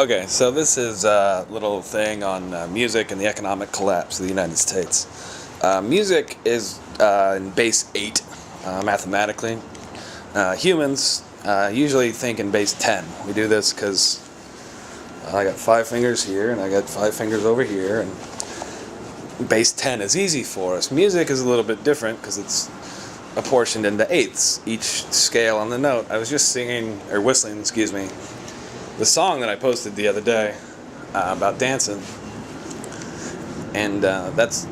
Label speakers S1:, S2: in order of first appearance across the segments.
S1: Okay, so this is a little thing on music and the economic collapse of the United States. Music is in base 8 mathematically. Humans usually think in base 10. We do this because I got 5 fingers here and I got 5 fingers over here, and base 10 is easy for us. Music is a little bit different because it's apportioned into eighths, each scale on the note. I was just singing, or whistling, excuse me, the song that I posted the other day about dancing, and that's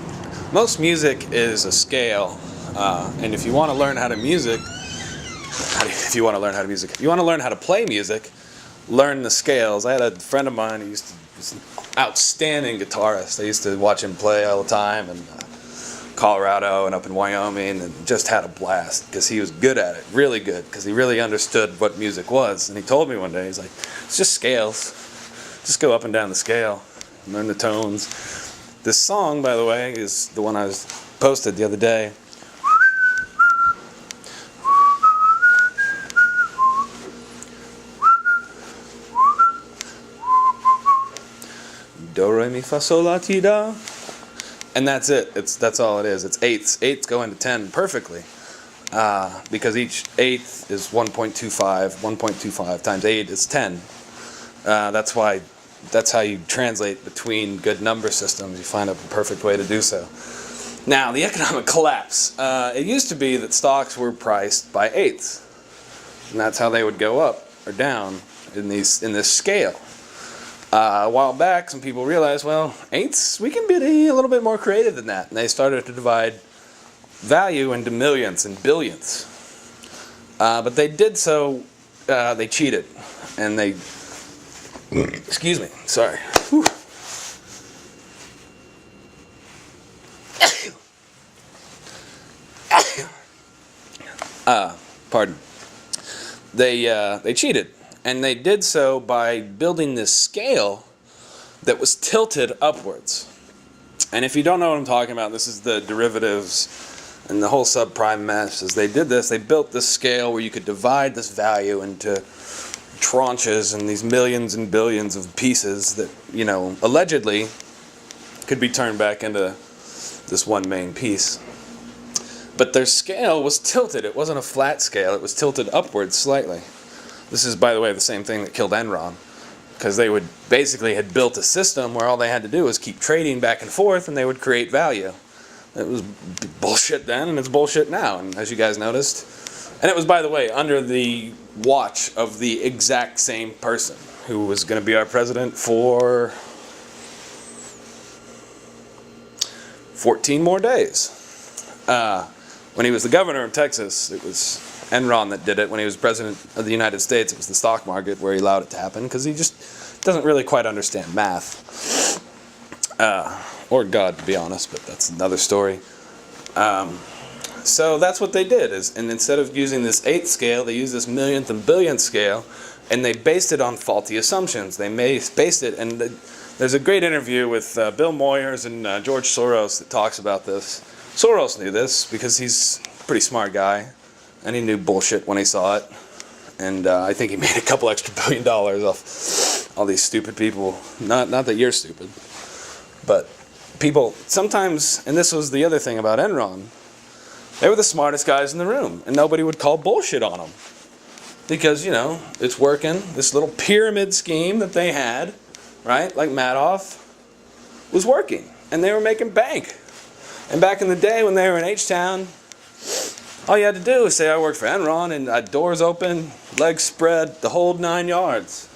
S1: most music is a scale, and if you want to learn how to learn how to play music, learn the scales. I had a friend of mine who was an outstanding guitarist. I used to watch him play all the time in Colorado and up in Wyoming, and just had a blast because he was good at it, really good, because he really understood what music was. And he told me one day, he's like, it's just scales. Just go up and down the scale, learn the tones. This song, by the way, is the one I was posted the other day. Do, re, mi, fa, sol, la, ti, da. And that's it. That's all it is. It's eighths. Eighths go into 10 perfectly, because each eighth is 1.25. 1.25 times 8 is 10. That's how you translate between good number systems. You find a perfect way to do so. Now, the economic collapse. It used to be that stocks were priced by eighths, and that's how they would go up or down in this scale. A while back, some people realized, well, eighths, we can be a little bit more creative than that. And they started to divide value into millions and billions. But they did so, they cheated. And they, excuse me, sorry. Whew. Pardon. They cheated. And they did so by building this scale that was tilted upwards. And if you don't know what I'm talking about, this is the derivatives and the whole subprime mess. As they did this, they built this scale where you could divide this value into tranches and these millions and billions of pieces that, allegedly could be turned back into this one main piece. But their scale was tilted. It wasn't a flat scale. It was tilted upwards slightly. This is, by the way, the same thing that killed Enron, because they had built a system where all they had to do was keep trading back and forth, and they would create value. It was bullshit then, and it's bullshit now, and as you guys noticed. And it was, by the way, under the watch of the exact same person who was going to be our president for 14 more days. When he was the governor of Texas, it was Enron that did it. When he was president of the United States, it was the stock market where he allowed it to happen, because he just doesn't really quite understand math. Or God, to be honest, but that's another story. So that's what they did, and instead of using this eighth scale, they used this millionth and billionth scale, and they based it on faulty assumptions. They based it, and there's a great interview with Bill Moyers and George Soros that talks about this. Soros knew this because he's a pretty smart guy. And he knew bullshit when he saw it. And I think he made a couple extra $1 billion off all these stupid people. Not that you're stupid. But people sometimes, and this was the other thing about Enron, they were the smartest guys in the room. And nobody would call bullshit on them. Because, it's working. This little pyramid scheme that they had, right, like Madoff, was working. And they were making bank. And back in the day when they were in H-Town, all you had to do was say, I work for Enron, and doors open, legs spread, the whole 9 yards.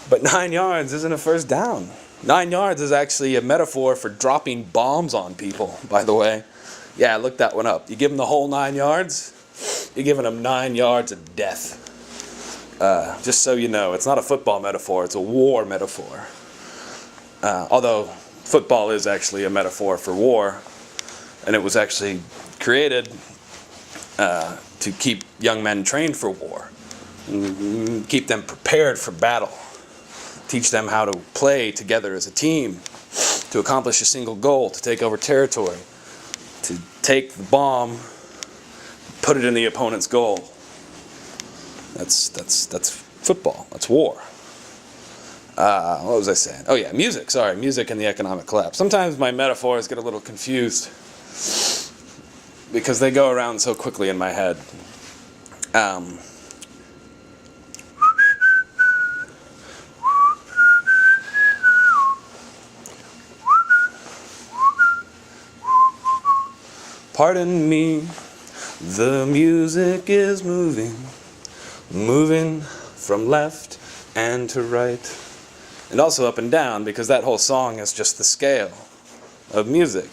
S1: But 9 yards isn't a first down. 9 yards is actually a metaphor for dropping bombs on people, by the way. Yeah, look that one up. You give them the whole 9 yards, you're giving them 9 yards of death. Just so you know, it's not a football metaphor, it's a war metaphor. Although football is actually a metaphor for war, and it was actually created to keep young men trained for war, and keep them prepared for battle, teach them how to play together as a team, to accomplish a single goal, to take over territory, to take the bomb, put it in the opponent's goal. That's football. That's war. What was I saying? Oh yeah, music. Sorry, music and the economic collapse. Sometimes my metaphors get a little confused because they go around so quickly in my head. Pardon me, the music is moving, moving from left and to right, and also up and down, because that whole song is just the scale of music.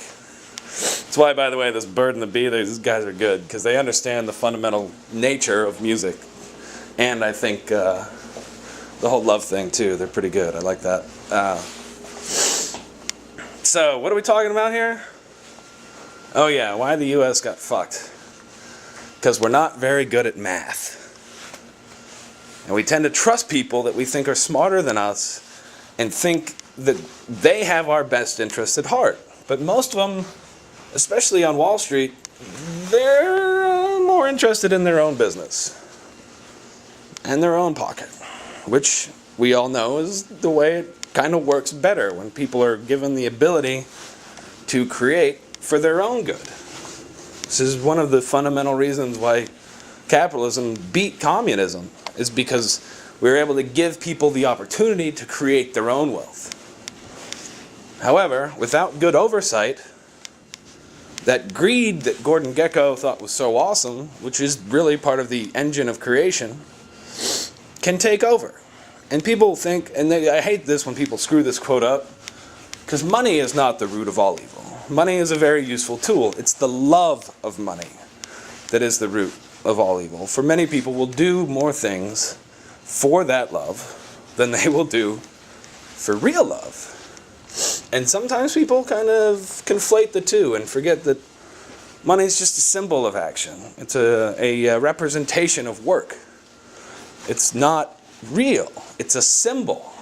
S1: That's why, by the way, this Bird and the Bee, these guys are good, because they understand the fundamental nature of music. And I think the whole love thing, too, they're pretty good. I like that. So, what are we talking about here? Oh yeah, why the US got fucked. Because we're not very good at math. And we tend to trust people that we think are smarter than us and think that they have our best interests at heart. But most of them, especially on Wall Street, they're more interested in their own business and their own pocket, which we all know is the way it kind of works better when people are given the ability to create for their own good. This is one of the fundamental reasons why capitalism beat communism, is because we were able to give people the opportunity to create their own wealth. However, without good oversight, that greed that Gordon Gekko thought was so awesome, which is really part of the engine of creation, can take over. And people think, and I hate this when people screw this quote up, because money is not the root of all evil. Money is a very useful tool. It's the love of money that is the root of all evil. For many people will do more things for that love than they will do for real love. And sometimes people kind of conflate the two and forget that money is just a symbol of action. It's a representation of work. It's not real. It's a symbol.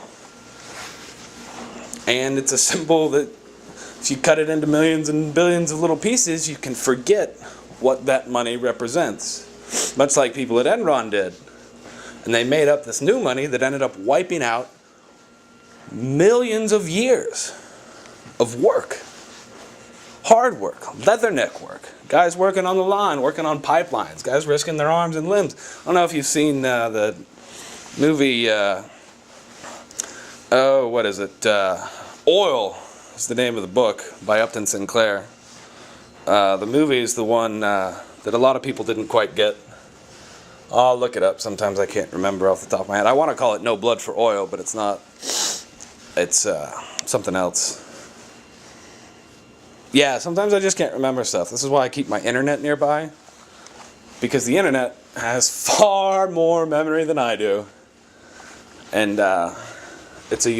S1: And it's a symbol that if you cut it into millions and billions of little pieces, you can forget what that money represents. Much like people at Enron did. And they made up this new money that ended up wiping out millions of years of work. Hard work, leatherneck work. Guys working on the line, working on pipelines. Guys risking their arms and limbs. I don't know if you've seen the movie, what is it? Oil is the name of the book by Upton Sinclair. The movie is the one that a lot of people didn't quite get. I'll look it up. Sometimes I can't remember off the top of my head. I want to call it No Blood for Oil, but it's not. It's something else. Yeah, sometimes I just can't remember stuff. This is why I keep my internet nearby, because the internet has far more memory than I do. And it's a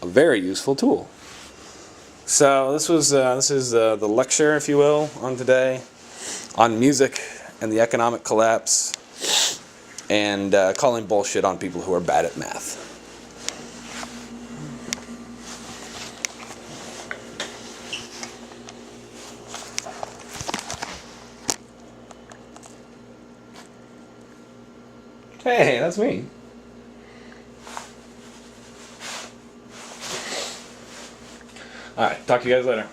S1: very useful tool. So this is the lecture, if you will, on today, on music and the economic collapse, and calling bullshit on people who are bad at math. Hey, that's me. Alright, talk to you guys later.